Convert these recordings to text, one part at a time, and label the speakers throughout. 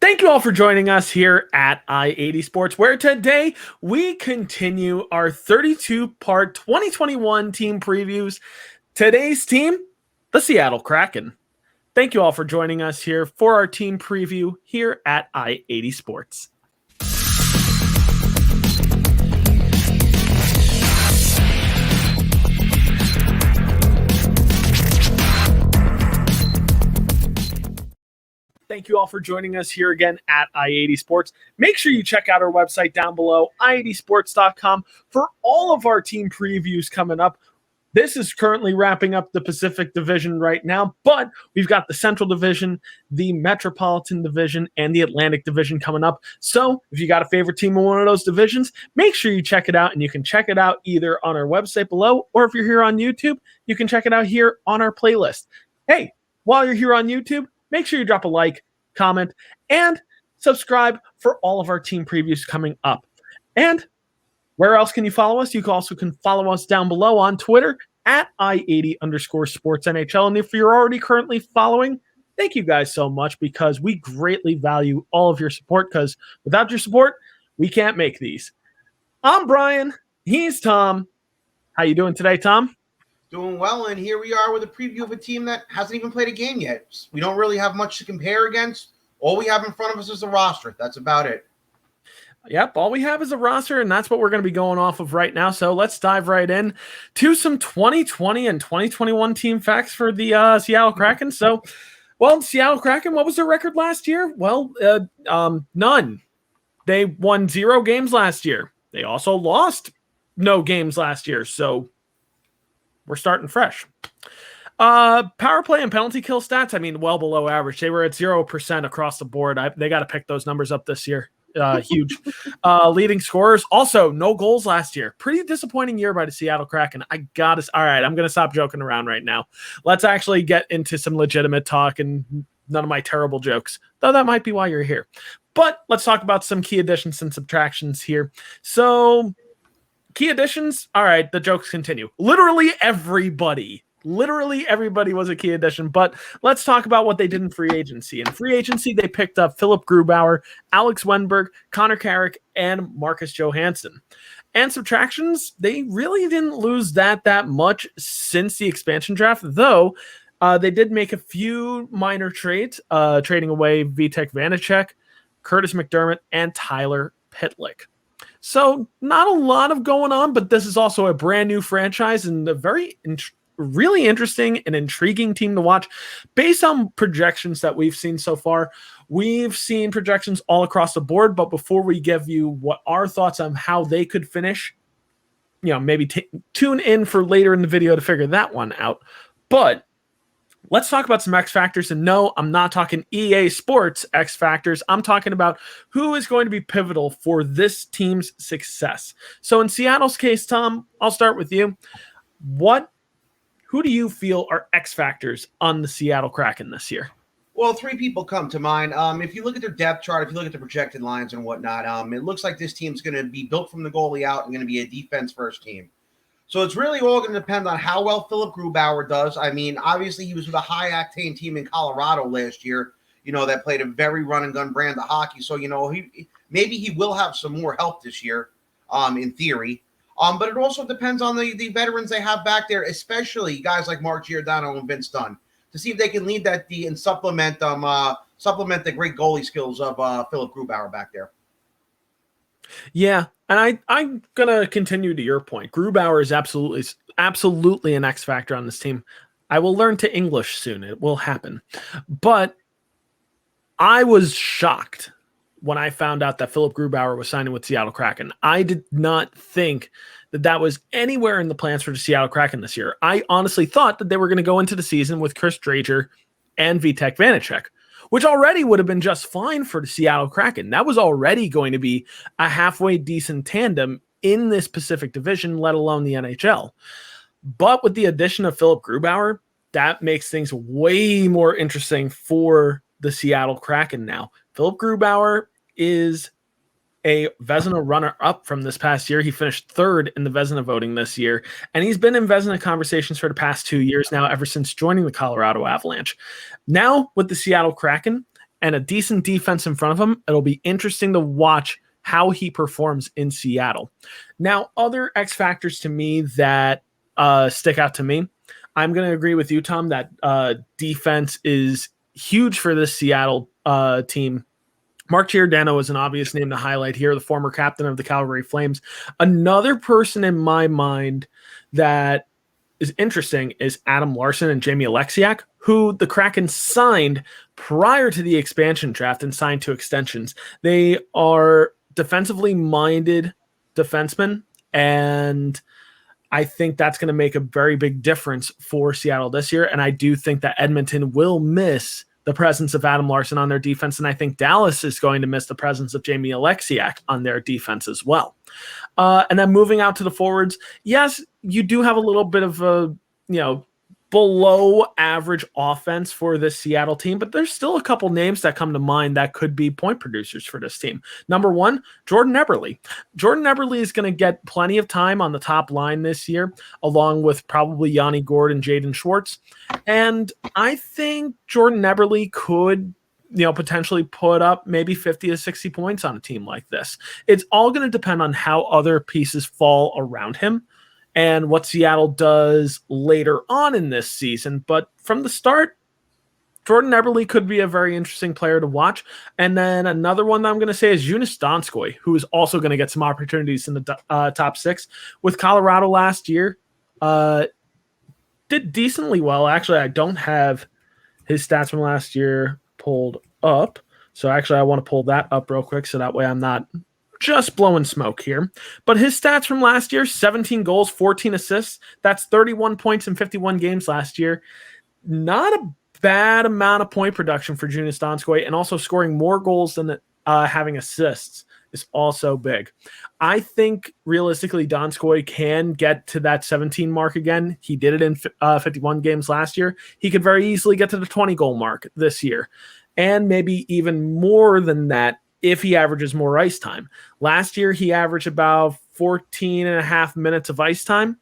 Speaker 1: Thank you all for joining us here at I-80 Sports, where today we continue our 32-part 2021 team previews. Today's team, the Seattle Kraken. Thank you all for joining us here for our team preview here at I-80 Sports. Thank you all for joining us here again at I-80 Sports. Make sure you check out our website down below, i80sports.com, for all of our team previews coming up. This is currently wrapping up the Pacific Division right now, but we've got the Central Division, the Metropolitan Division, and the Atlantic Division coming up. So if you got a favorite team in one of those divisions, make sure you check it out, and you can check it out either on our website below, or if you're here on YouTube, you can check it out here on our playlist. Hey, while you're here on YouTube, make sure you drop a like, comment, and subscribe for all of our team previews coming up. And where else can you follow us? You also can follow us down below on Twitter at I80_SportsNHL. And if you're already currently following, thank you guys so much, because we greatly value all of your support, because without your support, we can't make these. I'm Brian. He's Tom. How you doing today, Tom?
Speaker 2: Doing well, and here we are with a preview of a team that hasn't even played a game yet. We don't really have much to compare against. All we have in front of us is the roster. That's about it.
Speaker 1: Yep, all we have is a roster, and that's what we're going to be going off of right now. So let's dive right in to some 2020 and 2021 team facts for the Seattle Kraken. So, Seattle Kraken, what was their record last year? None. They won 0 games last year. They also lost no games last year, so we're starting fresh. Power play and penalty kill stats, well below average. They were at 0% across the board. They got to pick those numbers up this year. Huge. Leading scorers, also no goals last year. Pretty disappointing year by the Seattle Kraken. All right, I'm going to stop joking around right now. Let's actually get into some legitimate talk and none of my terrible jokes, though that might be why you're here. But let's talk about some key additions and subtractions here. So, key additions, all right, the jokes continue. Literally everybody was a key addition, but let's talk about what they did in free agency. In free agency, they picked up Philip Grubauer, Alex Wennberg, Connor Carrick, and Marcus Johansson. And subtractions, they really didn't lose that much since the expansion draft, though they did make a few minor trades, trading away Vitek Vanacek, Curtis McDermott, and Tyler Pitlick. So not a lot of going on, but this is also a brand new franchise and a really interesting and intriguing team to watch. Based on projections that we've seen so far, we've seen projections all across the board, but before we give you what our thoughts on how they could finish, maybe tune in for later in the video to figure that one out. But let's talk about some X factors. And no, I'm not talking EA Sports X factors. I'm talking about who is going to be pivotal for this team's success. So in Seattle's case, Tom, I'll start with you. Who do you feel are X factors on the Seattle Kraken this year?
Speaker 2: Well, 3 people come to mind. If you look at their depth chart, if you look at the projected lines and whatnot, it looks like this team's going to be built from the goalie out and going to be a defense-first team. So it's really all going to depend on how well Philip Grubauer does. Obviously, he was with a high-octane team in Colorado last year, that played a very run-and-gun brand of hockey. So, maybe he will have some more help this year, in theory. But it also depends on the veterans they have back there, especially guys like Mark Giordano and Vince Dunn, to see if they can lead that D and supplement the great goalie skills of Philip Grubauer back there.
Speaker 1: Yeah, and I'm gonna continue to your point. Grubauer is absolutely an X factor on this team. I will learn to English soon. It will happen. But I was shocked when I found out that Philip Grubauer was signing with Seattle Kraken. I did not think that was anywhere in the plans for the Seattle Kraken this year. I honestly thought that they were going to go into the season with Chris Drager and Vitek Vanacek, which already would have been just fine for the Seattle Kraken. That was already going to be a halfway decent tandem in this Pacific Division, let alone the NHL. But with the addition of Philip Grubauer, that makes things way more interesting for the Seattle Kraken now. Philip Grubauer is a Vezina runner-up from this past year. He finished 3rd in the Vezina voting this year, and he's been in Vezina conversations for the past 2 years now, ever since joining the Colorado Avalanche. Now, with the Seattle Kraken, and a decent defense in front of him, it'll be interesting to watch how he performs in Seattle. Now, other X factors to me that stick out to me, I'm going to agree with you, Tom, that defense is huge for this Seattle team. Mark Giordano is an obvious name to highlight here, the former captain of the Calgary Flames. Another person in my mind that is interesting is Adam Larson and Jamie Alexiak, who the Kraken signed prior to the expansion draft and signed to extensions. They are defensively minded defensemen, and I think that's going to make a very big difference for Seattle this year. And I do think that Edmonton will miss the presence of Adam Larson on their defense, and I think Dallas is going to miss the presence of Jamie Alexiak on their defense as well. And then moving out to the forwards, yes, you do have a little bit of a, below average offense for this Seattle team, but there's still a couple names that come to mind that could be point producers for this team. Number one, Jordan Eberle. Jordan Eberle is going to get plenty of time on the top line this year, along with probably Yanni Gourde and Jaden Schwartz. And I think Jordan Eberle could potentially put up maybe 50 to 60 points on a team like this. It's all going to depend on how other pieces fall around him and what Seattle does later on in this season. But from the start, Jordan Eberle could be a very interesting player to watch. And then another one that I'm going to say is Joonas Donskoi, who is also going to get some opportunities in the top six. With Colorado last year, did decently well. Actually, I don't have his stats from last year pulled up. So actually, I want to pull that up real quick so that way I'm not just blowing smoke here. But his stats from last year, 17 goals, 14 assists. That's 31 points in 51 games last year. Not a bad amount of point production for Joonas Donskoi, and also scoring more goals than having assists is also big. I think realistically Donskoi can get to that 17 mark again. He did it in 51 games last year. He could very easily get to the 20 goal mark this year, and maybe even more than that if he averages more ice time. Last year, he averaged about 14 and a half minutes of ice time.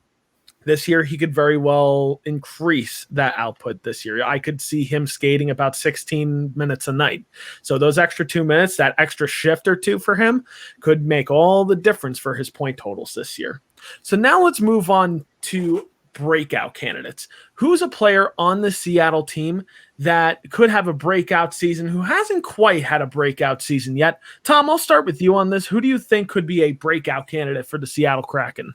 Speaker 1: This year, he could very well increase that output this year. I could see him skating about 16 minutes a night. So those extra 2 minutes, that extra shift or two for him could make all the difference for his point totals this year. So now let's move on to breakout candidates. Who's a player on the Seattle team that could have a breakout season who hasn't quite had a breakout season yet? Tom, I'll start with you on this. Who do you think could be a breakout candidate for the Seattle Kraken?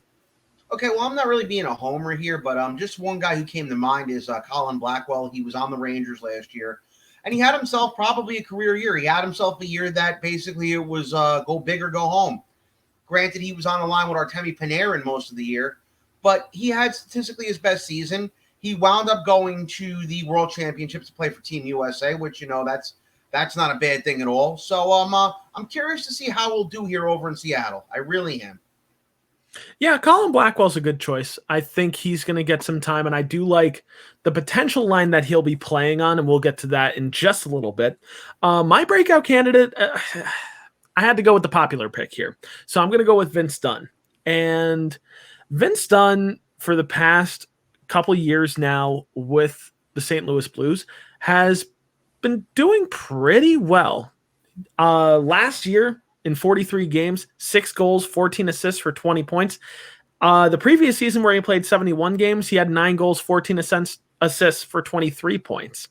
Speaker 2: Okay, well, I'm not really being a homer here, but just one guy who came to mind is Colin Blackwell. He was on the Rangers last year, and he had himself probably a career year. He had himself a year that basically it was go big or go home. Granted, he was on the line with Artemi Panarin most of the year, but he had statistically his best season. He wound up going to the World Championships to play for Team USA, which, that's not a bad thing at all. So I'm curious to see how we'll do here over in Seattle. I really am.
Speaker 1: Yeah, Colin Blackwell's a good choice. I think he's going to get some time, and I do like the potential line that he'll be playing on, and we'll get to that in just a little bit. My breakout candidate, I had to go with the popular pick here. So I'm going to go with Vince Dunn. And Vince Dunn, for the past couple years now with the St. Louis Blues, has been doing pretty well. Last year, in 43 games, 6 goals, 14 assists for 20 points. The previous season where he played 71 games, he had 9 goals, 14 assists for 23 points.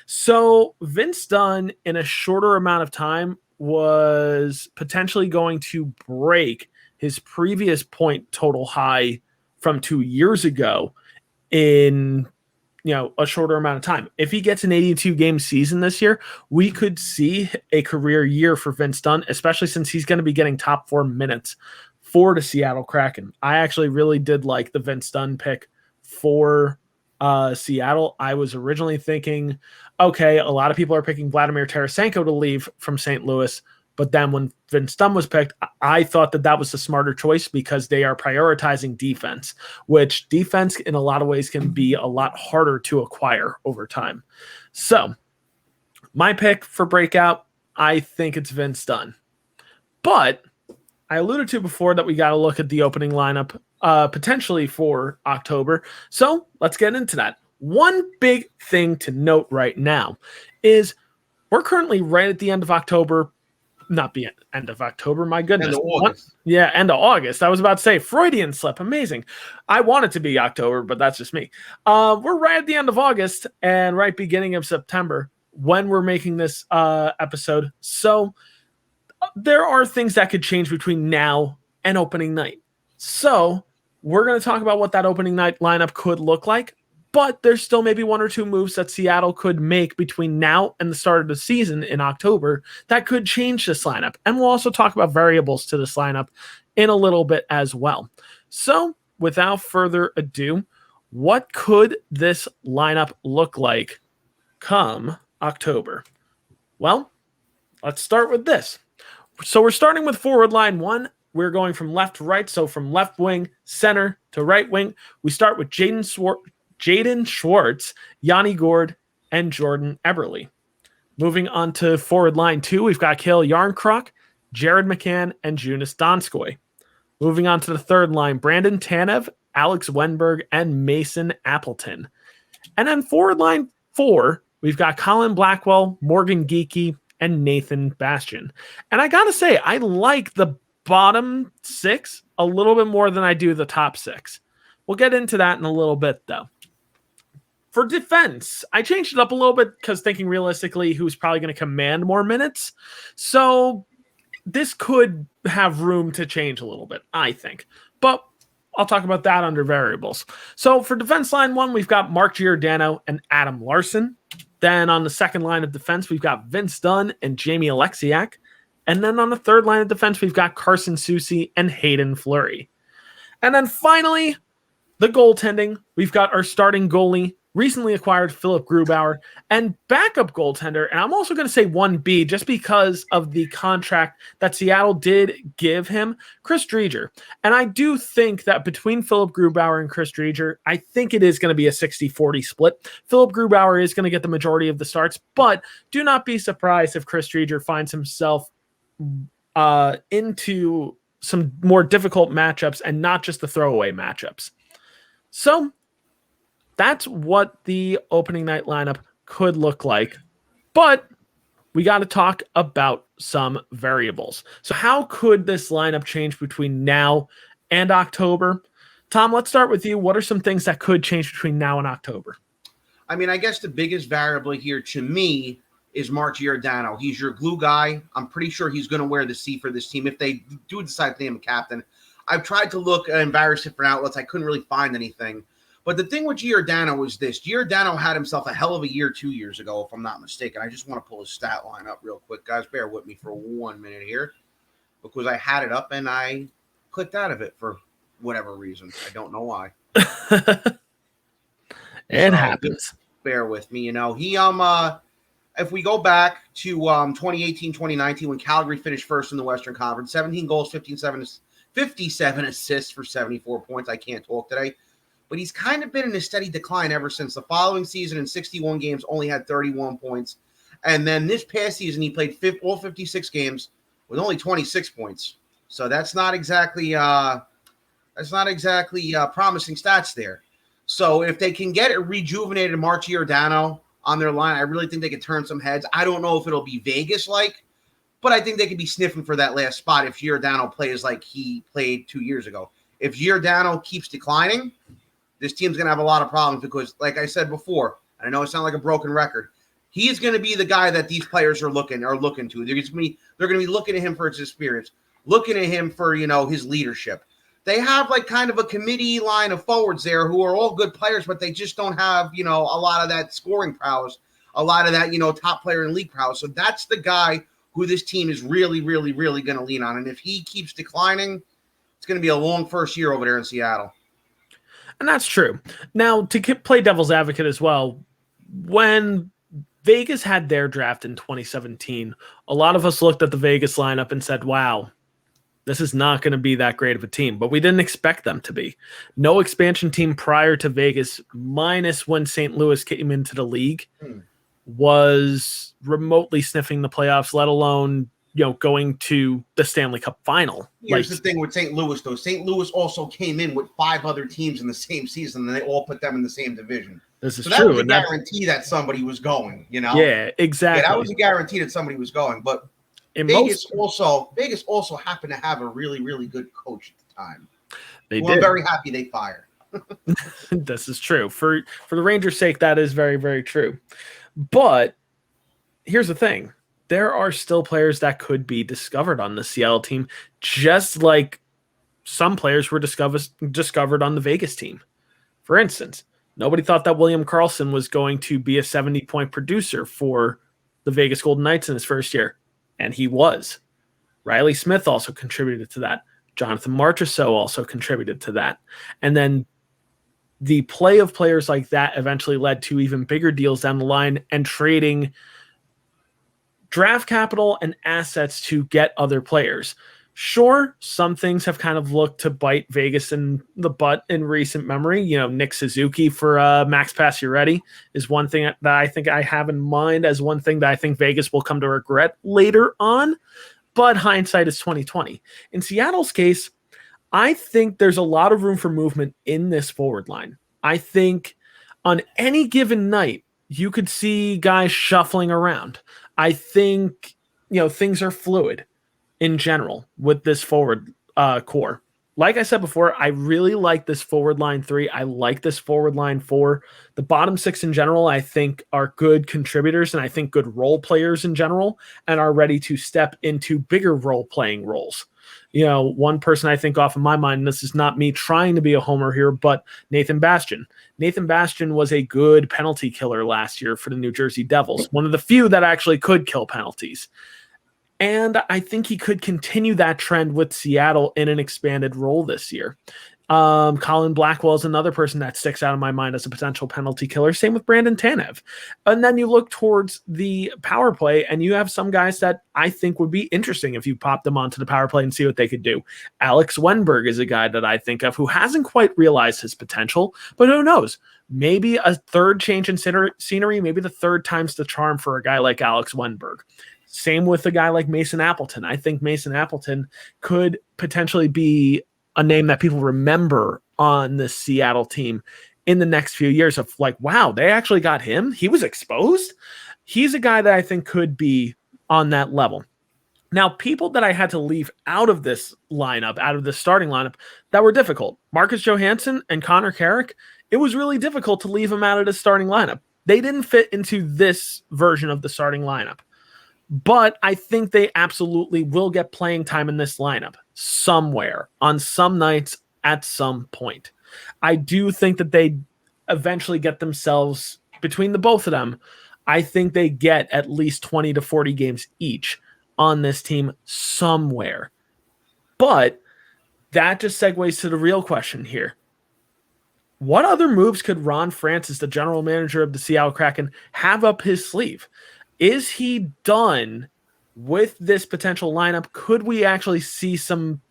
Speaker 1: So Vince Dunn, in a shorter amount of time, was potentially going to break his previous point total high from 2 years ago in a shorter amount of time. If he gets an 82-game season this year, we could see a career year for Vince Dunn, especially since he's going to be getting top 4 minutes for the Seattle Kraken. I actually really did like the Vince Dunn pick for Seattle. I was originally thinking, okay, a lot of people are picking Vladimir Tarasenko to leave from St. Louis. But then when Vince Dunn was picked, I thought that was the smarter choice because they are prioritizing defense, which defense in a lot of ways can be a lot harder to acquire over time. So my pick for breakout, I think it's Vince Dunn. But I alluded to before that we got to look at the opening lineup potentially for October. So let's get into that. One big thing to note right now is we're currently right at the end of October. Not the end of October, my goodness.
Speaker 2: End of August.
Speaker 1: End of August. I was about to say Freudian slip. Amazing. I want it to be October, but that's just me. We're right at the end of August and right beginning of September when we're making this episode. So there are things that could change between now and opening night. So we're going to talk about what that opening night lineup could look like. But there's still maybe one or two moves that Seattle could make between now and the start of the season in October that could change this lineup. And we'll also talk about variables to this lineup in a little bit as well. So without further ado, what could this lineup look like come October? Well, let's start with this. So we're starting with forward line 1. We're going from left to right. So from left wing, center to right wing. We start with Jaden Schwartz, Yanni Gourde, and Jordan Eberle. Moving on to forward line 2, we've got Cale Yarncroc, Jared McCann, and Jonas Donskoy. Moving on to the third line, Brandon Tanev, Alex Wenberg, and Mason Appleton. And then forward line 4, we've got Colin Blackwell, Morgan Geekie, and Nathan Bastian. And I gotta say, I like the bottom 6 a little bit more than I do the top 6. We'll get into that in a little bit, though. For defense, I changed it up a little bit because thinking realistically who's probably going to command more minutes. So this could have room to change a little bit, I think. But I'll talk about that under variables. So for defense line 1, we've got Mark Giordano and Adam Larson. Then on the second line of defense, we've got Vince Dunn and Jamie Alexiak. And then on the third line of defense, we've got Carson Soucy and Hayden Fleury. And then finally, the goaltending, we've got our starting goalie, recently acquired Philip Grubauer, and backup goaltender, and I'm also going to say 1B just because of the contract that Seattle did give him, Chris Driedger. And I do think that between Philip Grubauer and Chris Driedger, I think it is going to be a 60-40 split. Philip Grubauer is going to get the majority of the starts, but do not be surprised if Chris Driedger finds himself into some more difficult matchups and not just the throwaway matchups. So that's what the opening night lineup could look like. But we got to talk about some variables. So how could this lineup change between now and October? Tom, let's start with you. What are some things that could change between now and October?
Speaker 2: I mean, I guess the biggest variable here to me is Mark Giordano. He's your glue guy. I'm pretty sure he's going to wear the C for this team if they do decide to name him captain. I've tried to look at various different outlets. I couldn't really find anything. But the thing with Giordano is this. Giordano had himself a hell of a year 2 years ago, if I'm not mistaken. I just want to pull his stat line up real quick. Guys, bear with me for 1 minute here because I had it up and I clicked out of it for whatever reason. I don't know why.
Speaker 1: It happens.
Speaker 2: Bear with me. You know, he if we go back to 2018, 2019, when Calgary finished first in the Western Conference, 17 goals, 57 assists for 74 points. I can't talk today. But he's kind of been in a steady decline ever since. The following season in 61 games only had 31 points. And then this past season, he played all 56 games with only 26 points. So that's not exactly promising stats there. So if they can get a rejuvenated Mark Giordano on their line, I really think they can turn some heads. I don't know if it'll be Vegas-like, but I think they could be sniffing for that last spot if Giordano plays like he played 2 years ago. If Giordano keeps declining, this team's going to have a lot of problems because, like I said before, and I know it sounds like a broken record, he's going to be the guy that these players are looking to. They're going to be looking at him for his experience, looking at him for, his leadership. They have like kind of a committee line of forwards there who are all good players, but they just don't have, a lot of that scoring prowess, a lot of that, top player in league prowess. So that's the guy who this team is really, really, really going to lean on. And if he keeps declining, it's going to be a long first year over there in Seattle.
Speaker 1: And that's true. Now, to play devil's advocate as well, when Vegas had their draft in 2017, a lot of us looked at the Vegas lineup and said, wow, this is not going to be that great of a team. But we didn't expect them to be. No expansion team prior to Vegas, minus when St. Louis came into the league, was remotely sniffing the playoffs, let alone going to the Stanley Cup final.
Speaker 2: Here's the thing with St. Louis, though. St. Louis also came in with 5 other teams in the same season, and they all put them in the same division.
Speaker 1: This is
Speaker 2: so that
Speaker 1: true.
Speaker 2: was a guarantee that somebody was going,
Speaker 1: Yeah, exactly.
Speaker 2: Yeah, that was a guarantee that somebody was going. But Vegas also happened to have a really, really good coach at the time. I'm very happy they fired.
Speaker 1: This is true. For the Rangers' sake, that is very, very true. But here's the thing. There are still players that could be discovered on the Seattle team, just like some players were discovered on the Vegas team. For instance, nobody thought that William Karlsson was going to be a 70-point producer for the Vegas Golden Knights in his first year, and he was. Riley Smith also contributed to that. Jonathan Marchessault also contributed to that. And then the play of players like that eventually led to even bigger deals down the line and trading draft capital and assets to get other players. Sure, some things have kind of looked to bite Vegas in the butt in recent memory. Nick Suzuki for Max Pacioretty is one thing that I think I have in mind as one thing that I think Vegas will come to regret later on. But hindsight is 2020. In Seattle's case, I think there's a lot of room for movement in this forward line. I think on any given night, you could see guys shuffling around. I think, things are fluid in general with this forward core. Like I said before, I really like this forward line 3. I like this forward line 4. The bottom 6 in general, I think, are good contributors and I think good role players in general and are ready to step into bigger role-playing roles. One person I think off of my mind, and this is not me trying to be a homer here, but Nathan Bastian. Nathan Bastian was a good penalty killer last year for the New Jersey Devils, one of the few that actually could kill penalties. And I think he could continue that trend with Seattle in an expanded role this year. Colin Blackwell is another person that sticks out in my mind as a potential penalty killer. Same with Brandon Tanev. And then you look towards the power play, and you have some guys that I think would be interesting if you pop them onto the power play and see what they could do. Alex Wenberg is a guy that I think of who hasn't quite realized his potential, but who knows? Maybe a third change in scenery, maybe the third time's the charm for a guy like Alex Wenberg. Same with a guy like Mason Appleton. I think Mason Appleton could potentially be a name that people remember on the Seattle team in the next few years of like, wow, they actually got him. He was exposed. He's a guy that I think could be on that level. Now, people that I had to leave out of this lineup, out of the starting lineup, that were difficult. Marcus Johansson and Connor Carrick, it was really difficult to leave them out of the starting lineup. They didn't fit into this version of the starting lineup. But I think they absolutely will get playing time in this lineup somewhere, on some nights, at some point. I do think that they eventually get themselves, between the both of them, I think they get at least 20 to 40 games each on this team somewhere. But that just segues to the real question here. What other moves could Ron Francis, the general manager of the Seattle Kraken, have up his sleeve? Is he done with this potential lineup? Could we actually see some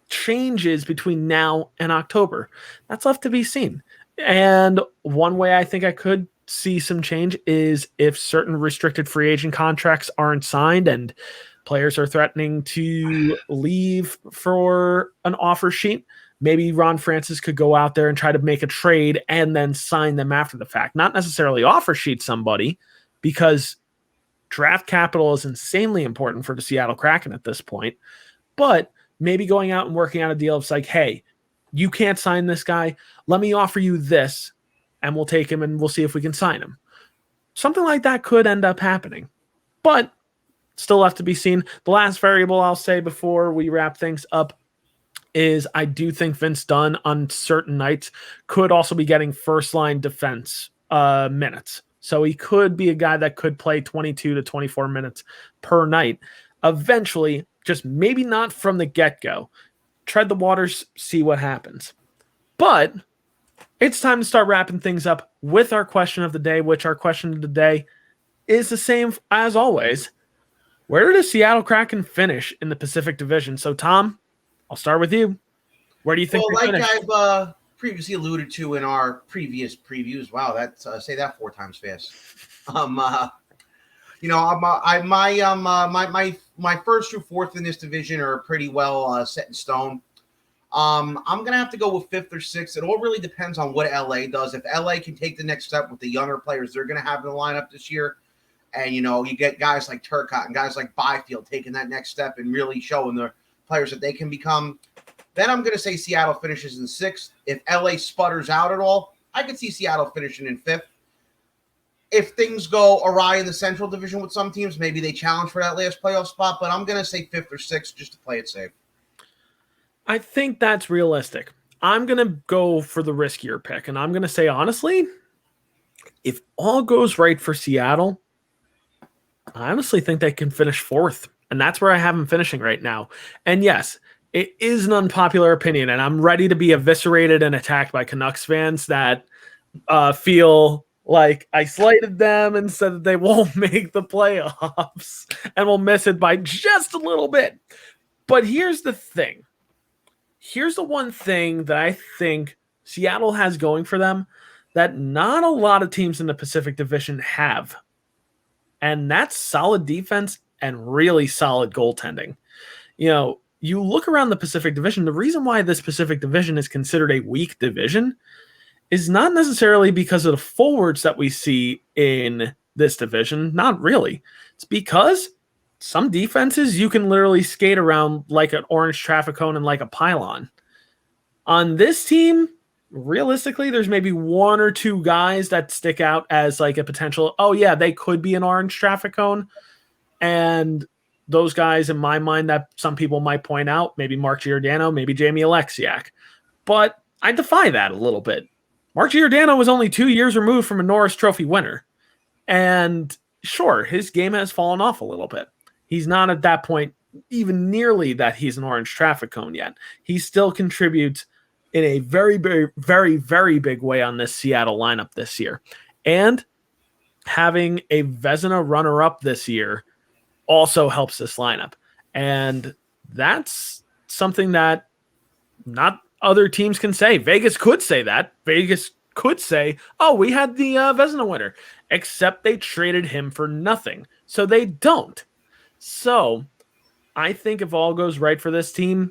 Speaker 1: changes between now and October? That's left to be seen. And one way I think I could see some change is if certain restricted free agent contracts aren't signed and players are threatening to leave for an offer sheet. Maybe Ron Francis could go out there and try to make a trade and then sign them after the fact. Not necessarily offer sheet somebody, because draft capital is insanely important for the Seattle Kraken at this point, but maybe going out and working out a deal of like, hey, you can't sign this guy. Let me offer you this and we'll take him and we'll see if we can sign him. Something like that could end up happening, but still left to be seen. The last variable I'll say before we wrap things up is I do think Vince Dunn on certain nights could also be getting first line defense minutes. So he could be a guy that could play 22 to 24 minutes per night. Eventually, just maybe not from the get-go. Tread the waters, see what happens. But it's time to start wrapping things up with our question of the day, which our question of the day is the same as always. Where did the Seattle Kraken finish in the Pacific Division? So, Tom, I'll start with you. Where do you think
Speaker 2: they
Speaker 1: finished?
Speaker 2: I've previously alluded to in our previous previews. Wow, that's say that 4 times fast. My first through fourth in this division are pretty well set in stone. I'm gonna have to go with fifth or sixth. It all really depends on what LA does. If LA can take the next step with the younger players they're gonna have in the lineup this year, and you get guys like Turcotte and guys like Byfield taking that next step and really showing the players that they can become, then I'm gonna say Seattle finishes in sixth. If LA sputters out at all, I could see Seattle finishing in fifth. If things go awry in the Central Division with some teams, maybe they challenge for that last playoff spot, but I'm gonna say fifth or sixth just to play it safe.
Speaker 1: I think that's realistic. I'm going to go for the riskier pick, and I'm going to say, honestly, if all goes right for Seattle, I honestly think they can finish fourth, and that's where I have them finishing right now. And yes, it is an unpopular opinion, and I'm ready to be eviscerated and attacked by Canucks fans that feel like I slighted them and said that they won't make the playoffs and will miss it by just a little bit. But here's the thing. Here's the one thing that I think Seattle has going for them that not a lot of teams in the Pacific Division have. And that's solid defense and really solid goaltending. You look around the Pacific Division, the reason why this Pacific Division is considered a weak division is not necessarily because of the forwards that we see in this division. Not really. It's because some defenses you can literally skate around like an orange traffic cone and like a pylon. On this team, realistically, there's maybe one or two guys that stick out as like a potential, oh yeah, they could be an orange traffic cone. And those guys, in my mind, that some people might point out, maybe Mark Giordano, maybe Jamie Alexiak. But I defy that a little bit. Mark Giordano was only 2 years removed from a Norris Trophy winner. And sure, his game has fallen off a little bit. He's not at that point even nearly that he's an orange traffic cone yet. He still contributes in a very, very, very, very big way on this Seattle lineup this year. And having a Vezina runner-up this year also helps this lineup. And that's something that not other teams can say. Vegas could say that. Vegas could say, oh, we had the Vezina winner, except they traded him for nothing. So they don't. So I think if all goes right for this team,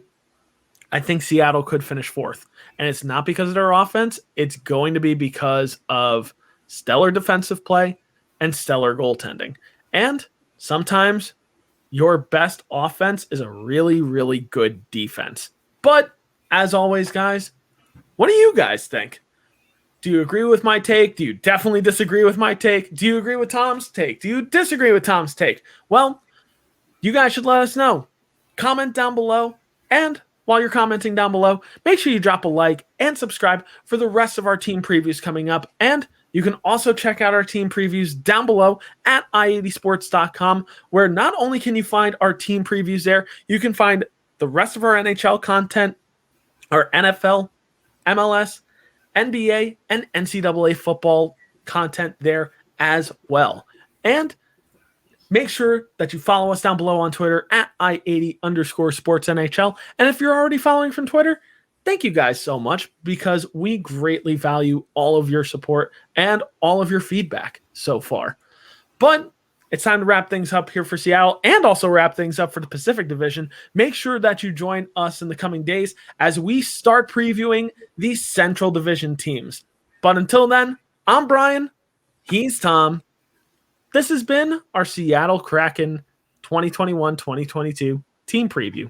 Speaker 1: I think Seattle could finish fourth. And it's not because of their offense. It's going to be because of stellar defensive play and stellar goaltending. And sometimes your best offense is a really, really good defense. But as always, guys, what do you guys think? Do you agree with my take? Do you definitely disagree with my take? Do you agree with Tom's take? Do you disagree with Tom's take? Well, you guys should let us know. Comment down below. And while you're commenting down below, make sure you drop a like and subscribe for the rest of our team previews coming up. And you can also check out our team previews down below at i80sports.com, where not only can you find our team previews there, you can find the rest of our NHL content, our NFL, MLS, NBA, and NCAA football content there as well. And make sure that you follow us down below on Twitter at i80_sportsNHL. And if you're already following from Twitter, thank you guys so much, because we greatly value all of your support and all of your feedback so far. But it's time to wrap things up here for Seattle and also wrap things up for the Pacific Division. Make sure that you join us in the coming days as we start previewing the Central Division teams. But until then, I'm Brian. He's Tom. This has been our Seattle Kraken 2021-2022 team preview.